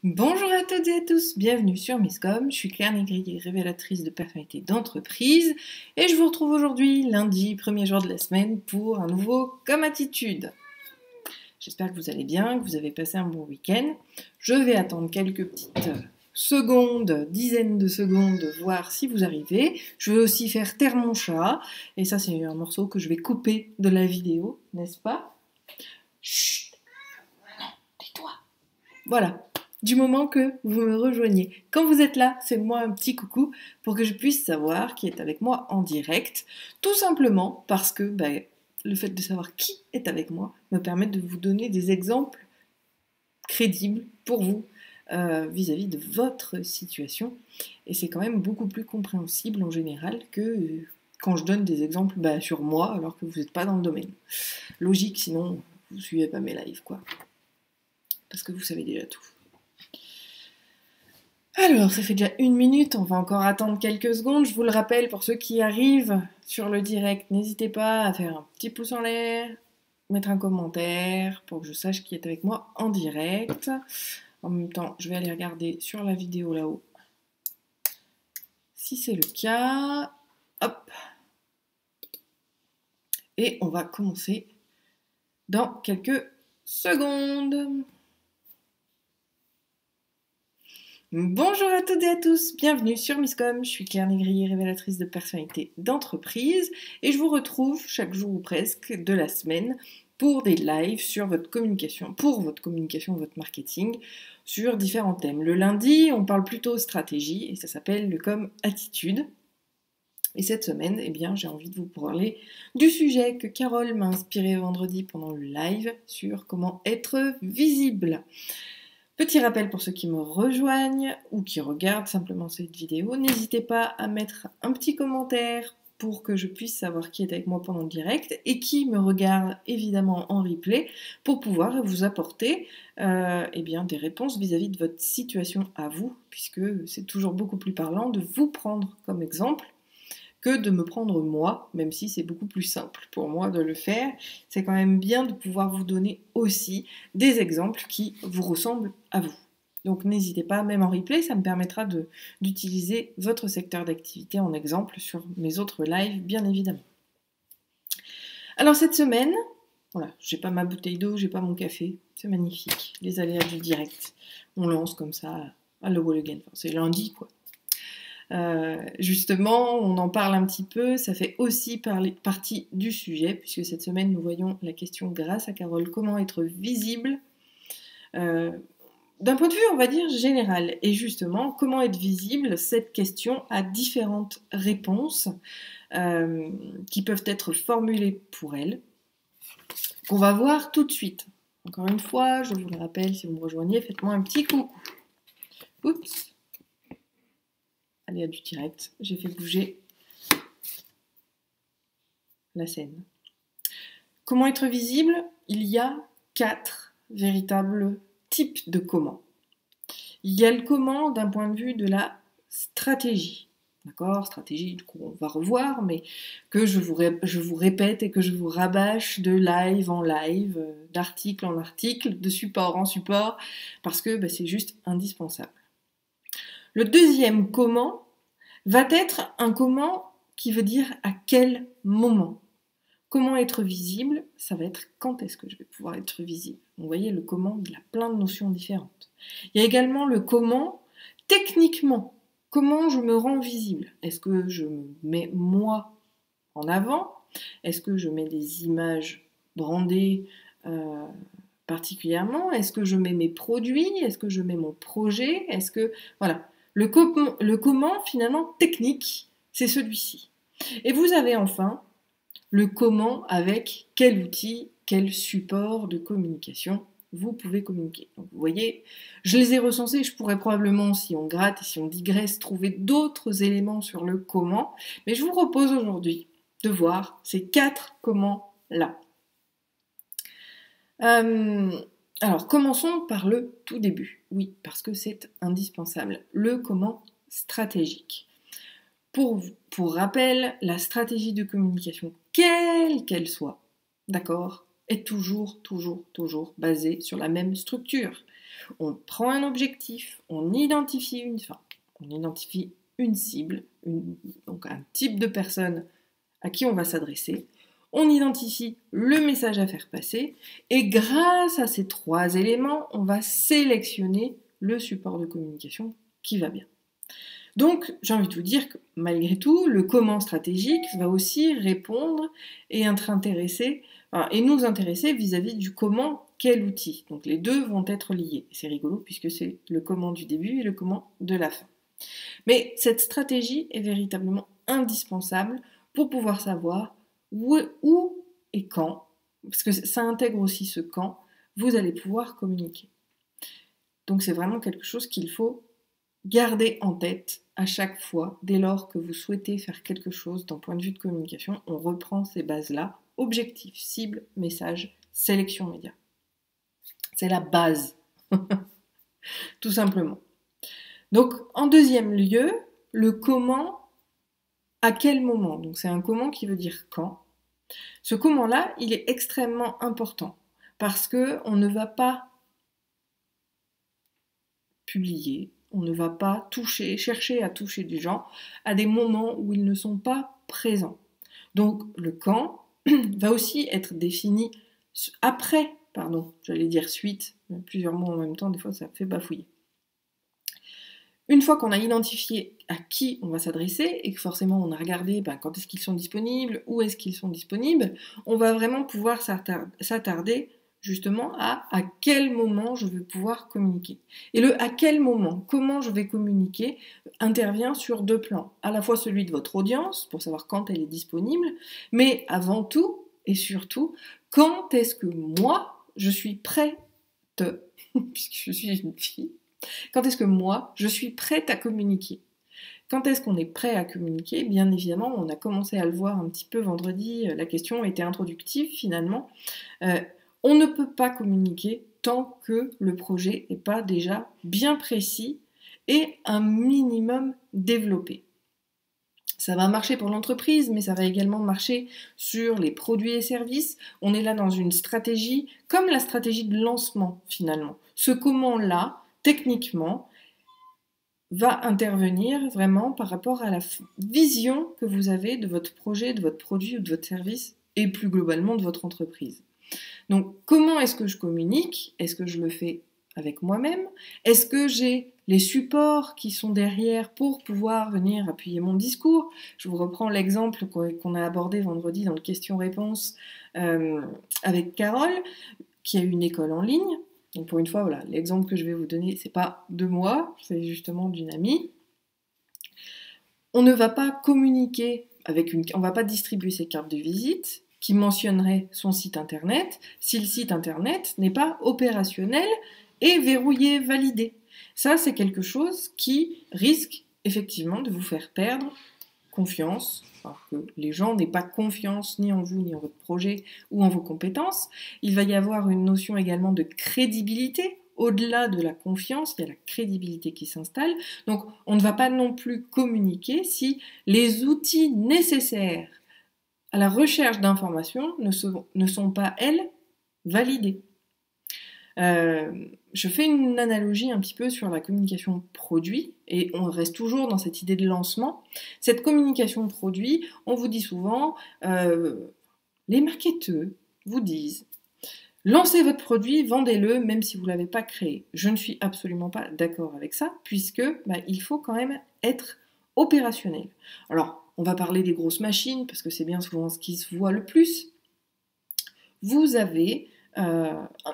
Bonjour à toutes et à tous, bienvenue sur Misscom, je suis Claire Négrier, révélatrice de personnalité d'entreprise et je vous retrouve aujourd'hui, lundi, premier jour de la semaine, pour un nouveau Comme Attitude. J'espère que vous allez bien, que vous avez passé un bon week-end. Je vais attendre quelques petites secondes, dizaines de secondes, voir si vous arrivez. Je vais aussi faire taire mon chat, et ça c'est un morceau que je vais couper de la vidéo, n'est-ce pas? Chut! Non, tais-toi! Voilà. Du moment que vous me rejoignez. Quand vous êtes là, faites-moi un petit coucou pour que je puisse savoir qui est avec moi en direct. Tout simplement parce que le fait de savoir qui est avec moi me permet de vous donner des exemples crédibles pour vous vis-à-vis de votre situation. Et c'est quand même beaucoup plus compréhensible en général que quand je donne des exemples sur moi alors que vous n'êtes pas dans le domaine. Logique, sinon vous ne suivez pas mes lives, quoi. Parce que vous savez déjà tout. Alors, ça fait déjà 1 minute, on va encore attendre quelques secondes. Je vous le rappelle, pour ceux qui arrivent sur le direct, n'hésitez pas à faire un petit pouce en l'air, mettre un commentaire pour que je sache qui est avec moi en direct. En même temps, je vais aller regarder sur la vidéo là-haut. Si c'est le cas, hop. Et on va commencer dans quelques secondes. Bonjour à toutes et à tous, bienvenue sur Misscom, je suis Claire Négrier, révélatrice de personnalité d'entreprise et je vous retrouve chaque jour ou presque de la semaine pour des lives sur votre communication, votre marketing, sur différents thèmes. Le lundi, on parle plutôt stratégie et ça s'appelle le Comme Attitude. Et cette semaine, j'ai envie de vous parler du sujet que Carole m'a inspiré vendredi pendant le live sur comment être visible. Petit rappel pour ceux qui me rejoignent ou qui regardent simplement cette vidéo, n'hésitez pas à mettre un petit commentaire pour que je puisse savoir qui est avec moi pendant le direct et qui me regarde évidemment en replay pour pouvoir vous apporter des réponses vis-à-vis de votre situation à vous, puisque c'est toujours beaucoup plus parlant de vous prendre comme exemple que de me prendre moi, même si c'est beaucoup plus simple pour moi de le faire. C'est quand même bien de pouvoir vous donner aussi des exemples qui vous ressemblent à vous. Donc n'hésitez pas, même en replay, ça me permettra d'utiliser votre secteur d'activité en exemple sur mes autres lives, bien évidemment. Alors cette semaine, voilà, j'ai pas ma bouteille d'eau, j'ai pas mon café, c'est magnifique, les aléas du direct. On lance comme ça à le wall again, enfin, c'est lundi quoi. Justement, on en parle un petit peu, ça fait aussi partie du sujet, puisque cette semaine, nous voyons la question grâce à Carole, comment être visible d'un point de vue, on va dire, général. Et justement, comment être visible, cette question a différentes réponses qui peuvent être formulées pour elle, qu'on va voir tout de suite. Encore une fois, je vous le rappelle, si vous me rejoignez, faites-moi un petit coucou. Oups. Allez, à du direct, j'ai fait bouger la scène. Comment être visible? Il y a 4 véritables types de comment. Il y a le comment d'un point de vue de la stratégie. D'accord? Stratégie qu'on va revoir, mais que je vous répète et que je vous rabâche de live en live, d'article en article, de support en support, parce que c'est juste indispensable. Le deuxième comment va être un comment qui veut dire à quel moment. Comment être visible, ça va être quand est-ce que je vais pouvoir être visible. Vous voyez, le comment, il a plein de notions différentes. Il y a également le comment techniquement. Comment je me rends visible? Est-ce que je me mets moi en avant? Est-ce que je mets des images brandées particulièrement? Est-ce que je mets mes produits? Est-ce que je mets mon projet? Est-ce que... Voilà. Le comment, finalement, technique, c'est celui-ci. Et vous avez enfin le comment avec quel outil, quel support de communication vous pouvez communiquer. Donc vous voyez, je les ai recensés, je pourrais probablement, si on gratte et si on digresse, trouver d'autres éléments sur le comment, mais je vous propose aujourd'hui de voir ces 4 comment-là. Alors, commençons par le tout début. Oui, parce que c'est indispensable. Le comment stratégique. Pour rappel, la stratégie de communication, quelle qu'elle soit, d'accord, est toujours basée sur la même structure. On prend un objectif, on identifie une cible, donc un type de personne à qui on va s'adresser. On identifie le message à faire passer et grâce à ces 3 éléments, on va sélectionner le support de communication qui va bien. Donc, j'ai envie de vous dire que malgré tout, le comment stratégique va aussi répondre et être intéressé, et nous intéresser vis-à-vis du comment, quel outil. Donc les deux vont être liés. C'est rigolo puisque c'est le comment du début et le comment de la fin. Mais cette stratégie est véritablement indispensable pour pouvoir savoir où et quand, parce que ça intègre aussi ce quand, vous allez pouvoir communiquer. Donc c'est vraiment quelque chose qu'il faut garder en tête à chaque fois, dès lors que vous souhaitez faire quelque chose d'un point de vue de communication, on reprend ces bases-là, objectif, cible, message, sélection média. C'est la base, tout simplement. Donc en deuxième lieu, le comment, à quel moment. Donc c'est un comment qui veut dire quand. Ce comment-là, il est extrêmement important parce qu'on ne va pas publier, on ne va pas chercher à toucher des gens à des moments où ils ne sont pas présents. Donc le quand va aussi être défini après, suite, plusieurs mots en même temps, des fois ça fait bafouiller. Une fois qu'on a identifié à qui on va s'adresser et que forcément on a regardé quand est-ce qu'ils sont disponibles, où est-ce qu'ils sont disponibles, on va vraiment pouvoir s'attarder justement à quel moment je vais pouvoir communiquer. Et le à quel moment, comment je vais communiquer, intervient sur 2 plans. À la fois celui de votre audience, pour savoir quand elle est disponible, mais avant tout et surtout, quand est-ce que moi, je suis prête, puisque je suis une fille, quand est-ce que moi, je suis prête à communiquer ? Quand est-ce qu'on est prêt à communiquer ? Bien évidemment, on a commencé à le voir un petit peu vendredi, la question était introductive finalement. On ne peut pas communiquer tant que le projet n'est pas déjà bien précis et un minimum développé. Ça va marcher pour l'entreprise, mais ça va également marcher sur les produits et services. On est là dans une stratégie, comme la stratégie de lancement finalement. Ce comment-là, techniquement, va intervenir vraiment par rapport à la vision que vous avez de votre projet, de votre produit ou de votre service et plus globalement de votre entreprise. Donc, comment est-ce que je communique ? Est-ce que je le fais avec moi-même ? Est-ce que j'ai les supports qui sont derrière pour pouvoir venir appuyer mon discours ? Je vous reprends l'exemple qu'on a abordé vendredi dans le question-réponse avec Carole, qui a une école en ligne. Donc pour une fois, voilà, l'exemple que je vais vous donner, c'est pas de moi, c'est justement d'une amie. On ne va pas communiquer on va pas distribuer ses cartes de visite qui mentionneraient son site internet si le site internet n'est pas opérationnel et verrouillé, validé. Ça, c'est quelque chose qui risque effectivement de vous faire perdre confiance, alors que les gens n'aient pas confiance ni en vous, ni en votre projet ou en vos compétences. Il va y avoir une notion également de crédibilité. Au-delà de la confiance, il y a la crédibilité qui s'installe. Donc, on ne va pas non plus communiquer si les outils nécessaires à la recherche d'informations ne sont pas, elles, validés. Je fais une analogie un petit peu sur la communication produit, et on reste toujours dans cette idée de lancement. Cette communication produit, on vous dit souvent, les marketeurs vous disent, lancez votre produit, vendez-le, même si vous ne l'avez pas créé. Je ne suis absolument pas d'accord avec ça, puisque il faut quand même être opérationnel. Alors, on va parler des grosses machines, parce que c'est bien souvent ce qui se voit le plus. Vous avez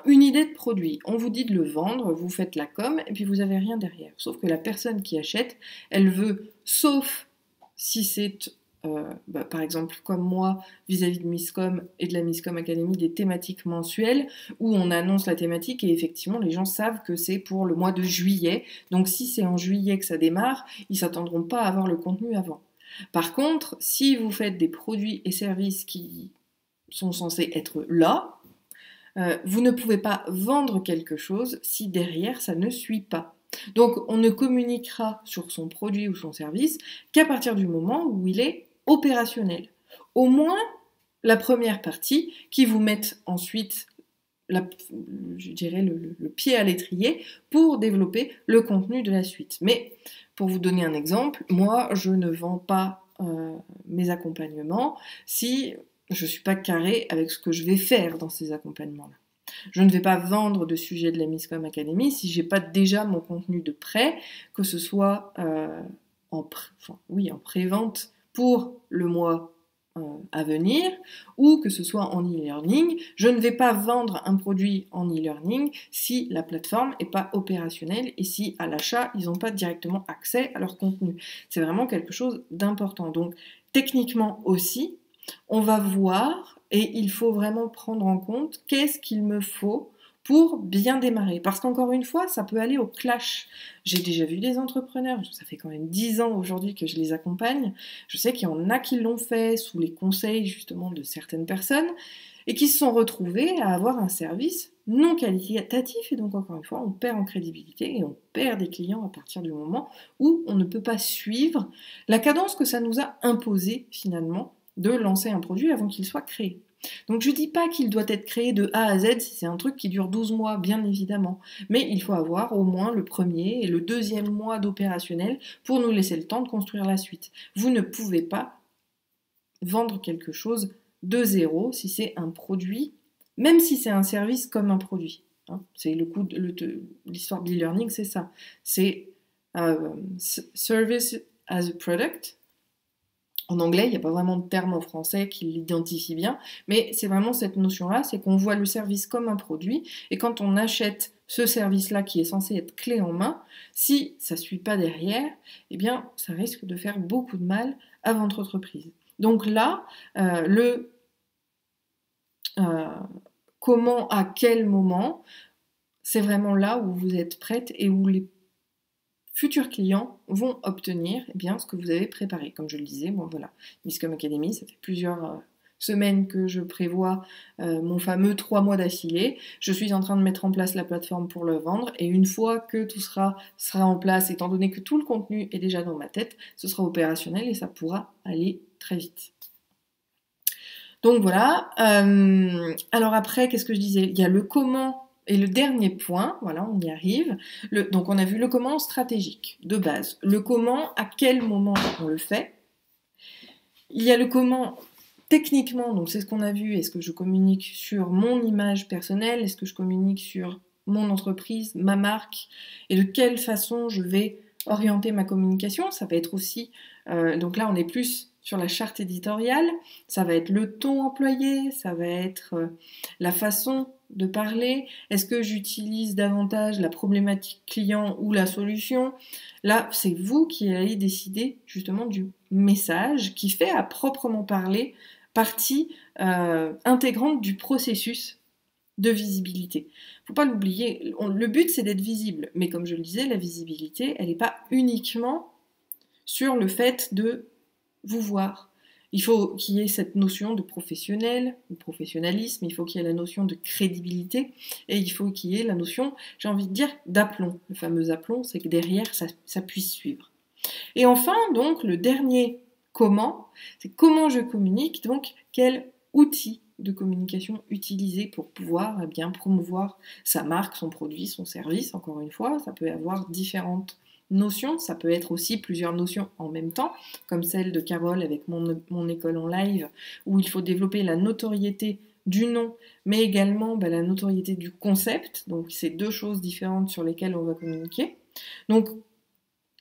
une idée de produit, on vous dit de le vendre, vous faites la com, et puis vous n'avez rien derrière. Sauf que la personne qui achète, elle veut, sauf si c'est, par exemple, comme moi, vis-à-vis de Miscom et de la Miscom Academy, des thématiques mensuelles, où on annonce la thématique, et effectivement, les gens savent que c'est pour le mois de juillet. Donc si c'est en juillet que ça démarre, ils ne s'attendront pas à avoir le contenu avant. Par contre, si vous faites des produits et services qui sont censés être là, vous ne pouvez pas vendre quelque chose si derrière ça ne suit pas. Donc on ne communiquera sur son produit ou son service qu'à partir du moment où il est opérationnel. Au moins la première partie qui vous mette ensuite je dirais le pied à l'étrier pour développer le contenu de la suite. Mais pour vous donner un exemple, moi je ne vends pas mes accompagnements si je ne suis pas carré avec ce que je vais faire dans ces accompagnements-là. Je ne vais pas vendre de sujets de la Miscom Academy si j'ai pas déjà mon contenu de prêt, que ce soit en pré-vente pour le mois à venir, ou que ce soit en e-learning. Je ne vais pas vendre un produit en e-learning si la plateforme n'est pas opérationnelle et si à l'achat, ils n'ont pas directement accès à leur contenu. C'est vraiment quelque chose d'important. Donc, techniquement aussi, on va voir et il faut vraiment prendre en compte qu'est-ce qu'il me faut pour bien démarrer. Parce qu'encore une fois, ça peut aller au clash. J'ai déjà vu des entrepreneurs, ça fait quand même 10 ans aujourd'hui que je les accompagne, je sais qu'il y en a qui l'ont fait sous les conseils justement de certaines personnes et qui se sont retrouvés à avoir un service non qualitatif et donc encore une fois on perd en crédibilité et on perd des clients à partir du moment où on ne peut pas suivre la cadence que ça nous a imposée finalement de lancer un produit avant qu'il soit créé. Donc je ne dis pas qu'il doit être créé de A à Z si c'est un truc qui dure 12 mois, bien évidemment, mais il faut avoir au moins le premier et le deuxième mois d'opérationnel pour nous laisser le temps de construire la suite. Vous ne pouvez pas vendre quelque chose de zéro si c'est un produit, même si c'est un service comme un produit. Hein. C'est l'histoire de l'e-learning, c'est ça. C'est service as a product. En anglais, il n'y a pas vraiment de terme en français qui l'identifie bien, mais c'est vraiment cette notion-là, c'est qu'on voit le service comme un produit, et quand on achète ce service-là qui est censé être clé en main, si ça ne suit pas derrière, eh bien, ça risque de faire beaucoup de mal à votre entreprise. Donc là, comment, à quel moment, c'est vraiment là où vous êtes prête et où les futurs clients vont obtenir ce que vous avez préparé. Comme je le disais, voilà, Miscom Academy, ça fait plusieurs semaines que je prévois mon fameux 3 mois d'affilée. Je suis en train de mettre en place la plateforme pour le vendre et une fois que tout sera en place, étant donné que tout le contenu est déjà dans ma tête, ce sera opérationnel et ça pourra aller très vite. Donc voilà. Alors après, qu'est-ce que je disais ? Il y a le comment. Et le dernier point, voilà, on y arrive. Donc on a vu le comment stratégique, de base. Le comment, à quel moment on le fait. Il y a le comment techniquement, donc c'est ce qu'on a vu. Est-ce que je communique sur mon image personnelle ? Est-ce que je communique sur mon entreprise, ma marque ? Et de quelle façon je vais orienter ma communication ? Ça va être aussi, donc là on est plus sur la charte éditoriale, ça va être le ton employé, ça va être la façon de parler. Est-ce que j'utilise davantage la problématique client ou la solution ? Là, c'est vous qui allez décider justement du message qui fait à proprement parler partie intégrante du processus de visibilité. Faut pas l'oublier, le but c'est d'être visible, mais comme je le disais, la visibilité, elle n'est pas uniquement sur le fait de vous voir. Il faut qu'il y ait cette notion de professionnel, de professionnalisme, il faut qu'il y ait la notion de crédibilité, et il faut qu'il y ait la notion, j'ai envie de dire, d'aplomb. Le fameux aplomb, c'est que derrière, ça puisse suivre. Et enfin, donc, le dernier comment, c'est comment je communique, donc quel outil de communication utiliser pour pouvoir bien promouvoir sa marque, son produit, son service. Encore une fois, ça peut avoir différentes notions, ça peut être aussi plusieurs notions en même temps, comme celle de Carole avec mon école en live, où il faut développer la notoriété du nom, mais également la notoriété du concept. Donc c'est deux choses différentes sur lesquelles on va communiquer. Donc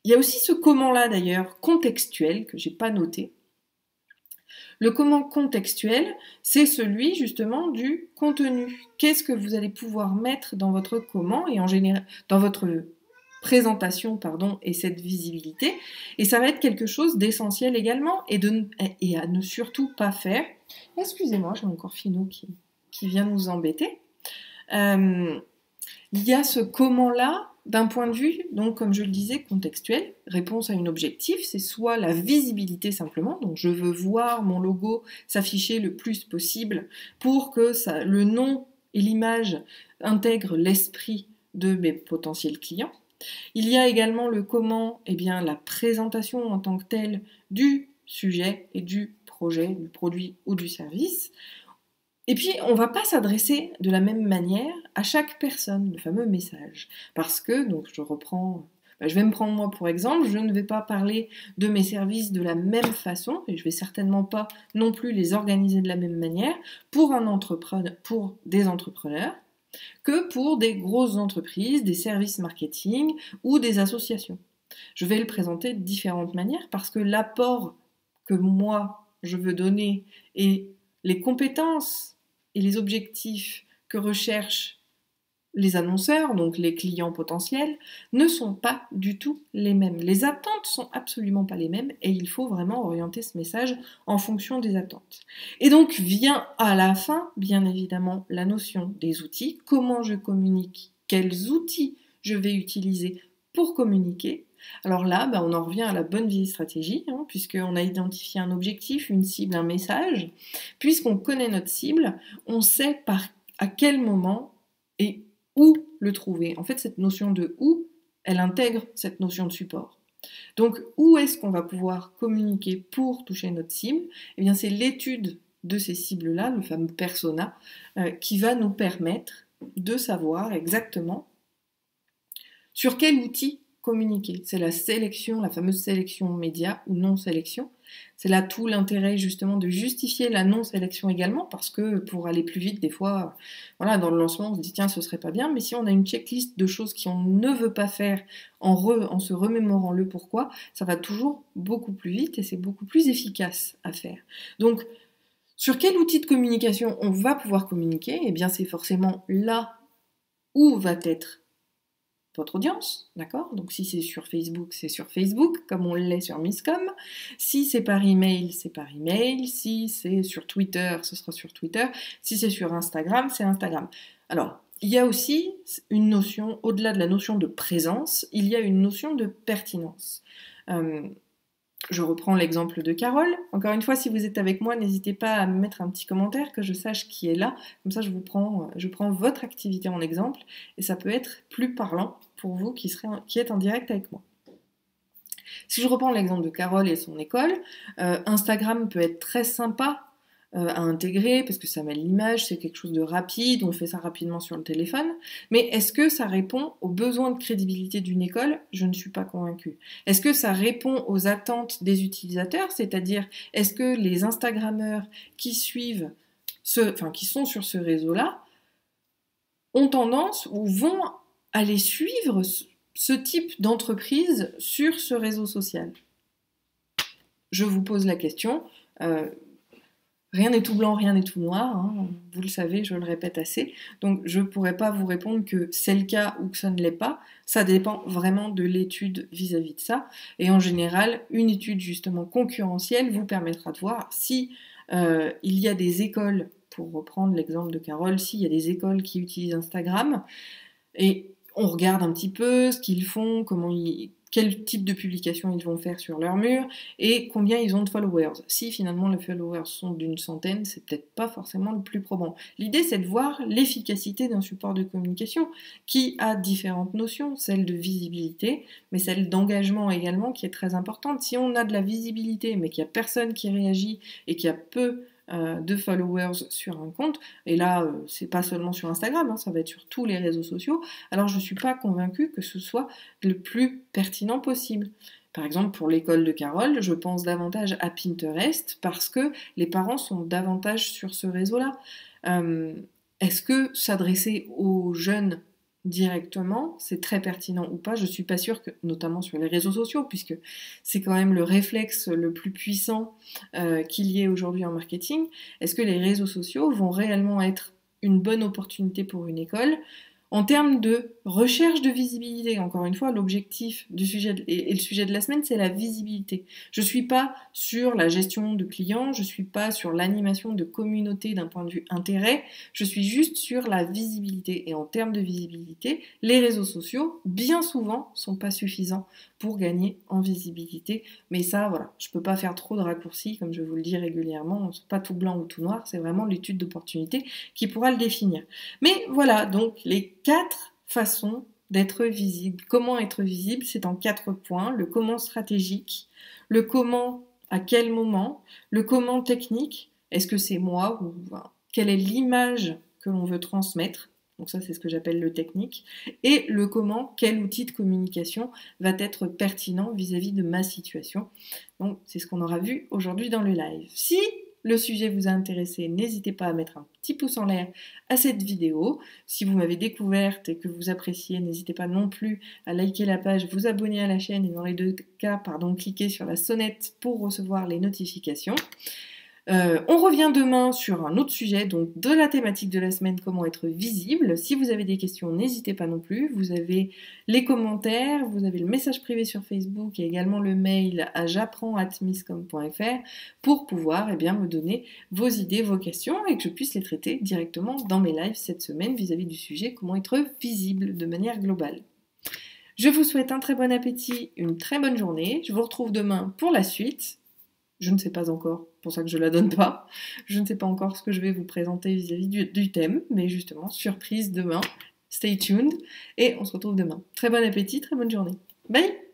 il y a aussi ce comment-là d'ailleurs contextuel que j'ai pas noté. Le comment contextuel, c'est celui justement du contenu. Qu'est-ce que vous allez pouvoir mettre dans votre comment et en général dans votre présentation et cette visibilité. Et ça va être quelque chose d'essentiel également et à ne surtout pas faire. Excusez-moi, j'ai encore Fino qui vient nous embêter. Il y a ce comment-là d'un point de vue, donc comme je le disais, contextuel, réponse à un objectif, c'est soit la visibilité simplement, donc je veux voir mon logo s'afficher le plus possible pour que le nom et l'image intègrent l'esprit de mes potentiels clients. Il y a également le comment, la présentation en tant que telle du sujet et du projet, du produit ou du service. Et puis, on ne va pas s'adresser de la même manière à chaque personne, le fameux message. Parce que, donc je vais me prendre moi pour exemple, je ne vais pas parler de mes services de la même façon, et je ne vais certainement pas non plus les organiser de la même manière pour des entrepreneurs que pour des grosses entreprises, des services marketing ou des associations. Je vais le présenter de différentes manières parce que l'apport que moi je veux donner et les compétences et les objectifs que recherchent les annonceurs, donc les clients potentiels, ne sont pas du tout les mêmes. Les attentes sont absolument pas les mêmes et il faut vraiment orienter ce message en fonction des attentes. Et donc vient à la fin, bien évidemment, la notion des outils, comment je communique, quels outils je vais utiliser pour communiquer. Alors là, on en revient à la bonne vieille stratégie, puisqu'on a identifié un objectif, une cible, un message. Puisqu'on connaît notre cible, on sait à quel moment et où le trouver. En fait, cette notion de où, elle intègre cette notion de support. Donc, où est-ce qu'on va pouvoir communiquer pour toucher notre cible? Eh bien, c'est l'étude de ces cibles-là, le fameux persona, qui va nous permettre de savoir exactement sur quel outil communiquer. C'est la sélection, la fameuse sélection média ou non-sélection. C'est là tout l'intérêt justement de justifier la non-sélection également, parce que pour aller plus vite, des fois, voilà, dans le lancement, on se dit tiens, ce serait pas bien, mais si on a une checklist de choses qu'on ne veut pas faire en se remémorant le pourquoi, ça va toujours beaucoup plus vite et c'est beaucoup plus efficace à faire. Donc, sur quel outil de communication on va pouvoir communiquer? Eh bien, c'est forcément là où va être votre audience, d'accord? Donc si c'est sur Facebook, c'est sur Facebook, comme on l'est sur Misscom. Si c'est par email, c'est par email. Si c'est sur Twitter, ce sera sur Twitter. Si c'est sur Instagram, c'est Instagram. Alors, il y a aussi une notion, au-delà de la notion de présence, il y a une notion de pertinence. Je reprends l'exemple de Carole. Encore une fois, si vous êtes avec moi, n'hésitez pas à me mettre un petit commentaire, que je sache qui est là. Comme ça, je prends votre activité en exemple et ça peut être plus parlant pour vous qui êtes en direct avec moi. Si je reprends l'exemple de Carole et son école, Instagram peut être très sympa à intégrer parce que ça met l'image, c'est quelque chose de rapide, on fait ça rapidement sur le téléphone. Mais est-ce que ça répond aux besoins de crédibilité d'une école? Je ne suis pas convaincue. Est-ce que ça répond aux attentes des utilisateurs? C'est-à-dire, est-ce que les Instagrammeurs qui qui sont sur ce réseau-là ont tendance ou vont aller suivre ce type d'entreprise sur ce réseau social? Je vous pose la question. Rien n'est tout blanc, rien n'est tout noir, vous le savez, je le répète assez. Donc je ne pourrais pas vous répondre que c'est le cas ou que ça ne l'est pas. Ça dépend vraiment de l'étude vis-à-vis de ça. Et en général, une étude justement concurrentielle vous permettra de voir si il y a des écoles, pour reprendre l'exemple de Carole, s'il y a des écoles qui utilisent Instagram, et on regarde un petit peu ce qu'ils font, quel type de publication ils vont faire sur leur mur et combien ils ont de followers. Si finalement les followers sont d'une centaine, c'est peut-être pas forcément le plus probant. L'idée, c'est de voir l'efficacité d'un support de communication qui a différentes notions, celle de visibilité, mais celle d'engagement également qui est très importante. Si on a de la visibilité mais qu'il n'y a personne qui réagit et qu'il y a peu de followers sur un compte, et là c'est pas seulement sur Instagram, ça va être sur tous les réseaux sociaux, alors je suis pas convaincue que ce soit le plus pertinent possible. Par exemple, pour l'école de Carole, je pense davantage à Pinterest parce que les parents sont davantage sur ce réseau-là. Est-ce que s'adresser aux jeunes directement, c'est très pertinent ou pas? Je suis pas sûre que, notamment sur les réseaux sociaux, puisque c'est quand même le réflexe le plus puissant qu'il y ait aujourd'hui en marketing. Est-ce que les réseaux sociaux vont réellement être une bonne opportunité pour une école? En termes de recherche de visibilité, encore une fois, l'objectif du sujet et le sujet de la semaine, c'est la visibilité. Je ne suis pas sur la gestion de clients, je ne suis pas sur l'animation de communauté d'un point de vue intérêt, je suis juste sur la visibilité. Et en termes de visibilité, les réseaux sociaux, bien souvent, sont pas suffisants pour gagner en visibilité. Mais ça, voilà, je ne peux pas faire trop de raccourcis, comme je vous le dis régulièrement, c'est pas tout blanc ou tout noir, c'est vraiment l'étude d'opportunité qui pourra le définir. Mais voilà, donc les 4 façons d'être visible. Comment être visible? C'est en 4 points. Le comment stratégique, le comment à quel moment, le comment technique, est-ce que c'est moi ou quelle est l'image que l'on veut transmettre. Donc ça, c'est ce que j'appelle le technique. Et le comment, quel outil de communication va être pertinent vis-à-vis de ma situation. Donc c'est ce qu'on aura vu aujourd'hui dans le live. Si le sujet vous a intéressé, n'hésitez pas à mettre un petit pouce en l'air à cette vidéo. Si vous m'avez découverte et que vous appréciez, n'hésitez pas non plus à liker la page, vous abonner à la chaîne et dans les deux cas, cliquez sur la sonnette pour recevoir les notifications. On revient demain sur un autre sujet, donc de la thématique de la semaine, comment être visible. Si vous avez des questions, n'hésitez pas non plus. Vous avez les commentaires, vous avez le message privé sur Facebook et également le mail à j'apprends@miscom.fr pour pouvoir me donner vos idées, vos questions et que je puisse les traiter directement dans mes lives cette semaine vis-à-vis du sujet comment être visible de manière globale. Je vous souhaite un très bon appétit, une très bonne journée. Je vous retrouve demain pour la suite. Je ne sais pas encore, pour ça que je ne la donne pas. Je ne sais pas encore ce que je vais vous présenter vis-à-vis du thème, mais justement, surprise demain. Stay tuned et on se retrouve demain. Très bon appétit, très bonne journée. Bye!